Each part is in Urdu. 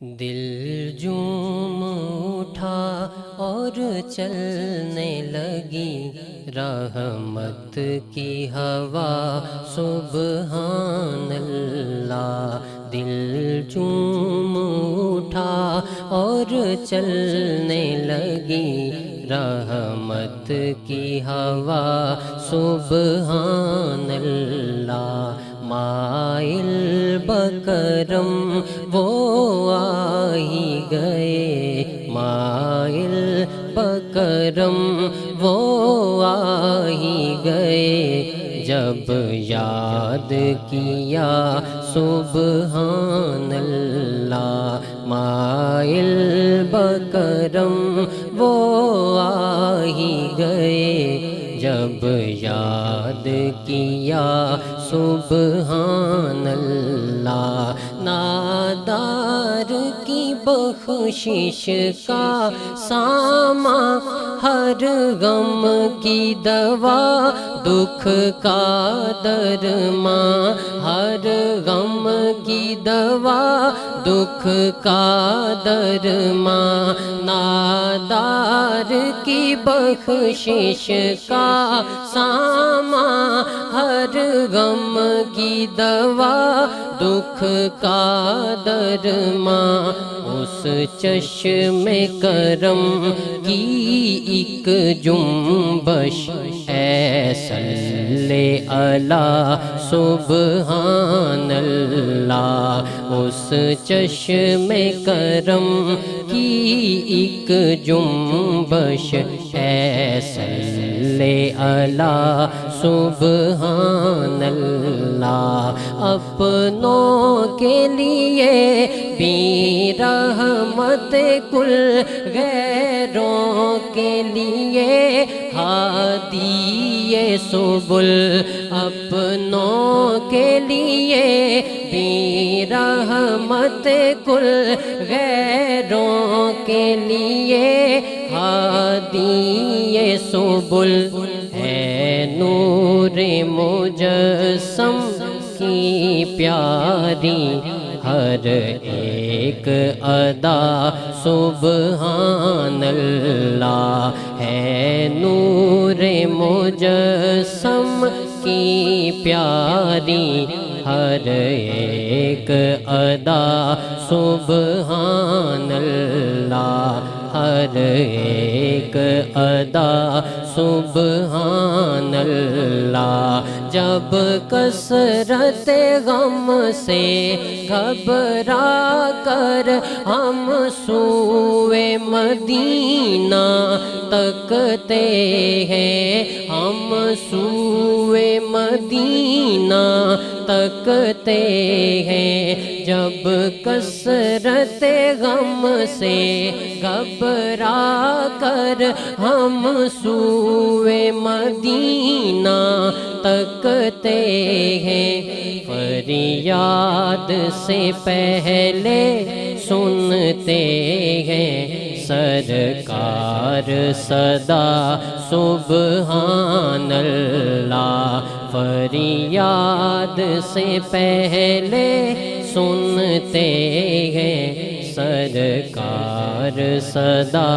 دل جھوم اٹھا اور چلنے لگی رحمت کی ہوا سبحان اللہ۔ دل جھوم اٹھا اور چلنے لگی رحمت کی ہوا سبحان اللہ۔ مائل بکرم وہ آ ہی گئے، مائل بکرم وہ آ ہی گئے، جب یاد کیا سبحان اللہ۔ مائل بکرم وہ آ ہی گئے، جب یاد کیا سبحان اللہ۔ نادار کی بخشش کا سامان، ہر غم کی دوا دکھ کا درمان، ہر غم کی دوا دکھ کا درمان۔ نادار کی بخشش کا سامان، ہر غم کی دوا دکھ کا درمان۔ اس چشم کرم کی ایک جنبش اے صلی علی سبحان اللہ۔ اس چشم کرم کی ایک جنبش اے صلی علی سبحان اللہ۔ اپنوں کے لیے بھی رحمت، کل غیروں کے لیے ہادی سبل۔ اپنوں کے لیے بھی رحمت، کل غیروں کے لیے ہادی سبل۔ اے نور مجسم کی پیاری ہر ایک ادا سبحان اللہ۔ ہے نور مجسم کی پیاری ہر ایک ادا سبحان اللہ، ہر ایک ادا سبحان اللہ۔ جب کثرت غم سے گھبرا کر ہم سوئے مدینہ تکتے ہیں، ہم سوئے مدینہ تکتے ہیں، جب کثرت غم سے گھبرا کر ہم سوئے مدینہ تکتے ہیں، فریاد سے پہلے سنتے ہیں سرکار صدا سبحان اللہ۔ فریاد سے پہلے سنتے ہیں سرکار صدا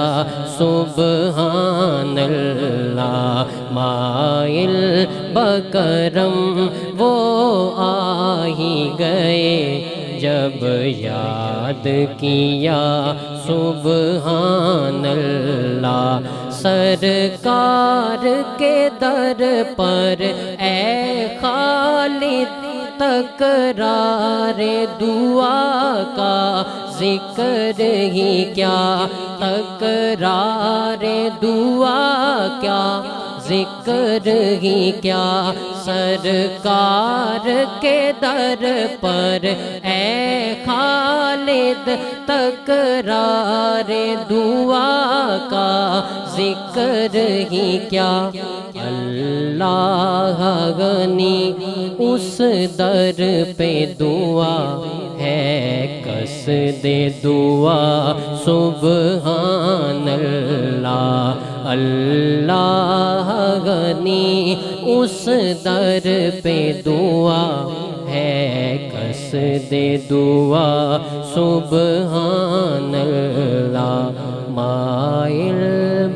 سبحان اللہ۔ مائل بکرم وہ آ ہی گئے، جب یاد کیا سبحان اللہ۔ سرکار کے در پر اے خالد تکرار دعا کا ذکر ہی کیا، تکرار دعا کیا ذکر ہی کیا۔ سرکار کے در پر اے خالد تکرار دعا کا ذکر ہی کیا۔ اللہ غنی اس در پہ دعا ہے، قصد دعا سبحان اللہ۔ اللہ غنی اس در پہ دعا ہے، قصد دے دعا سبحان اللہ، مائل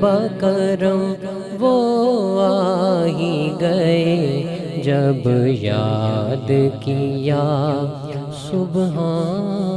بکرم وہ آ ہی گئے جب یاد کیا سبحان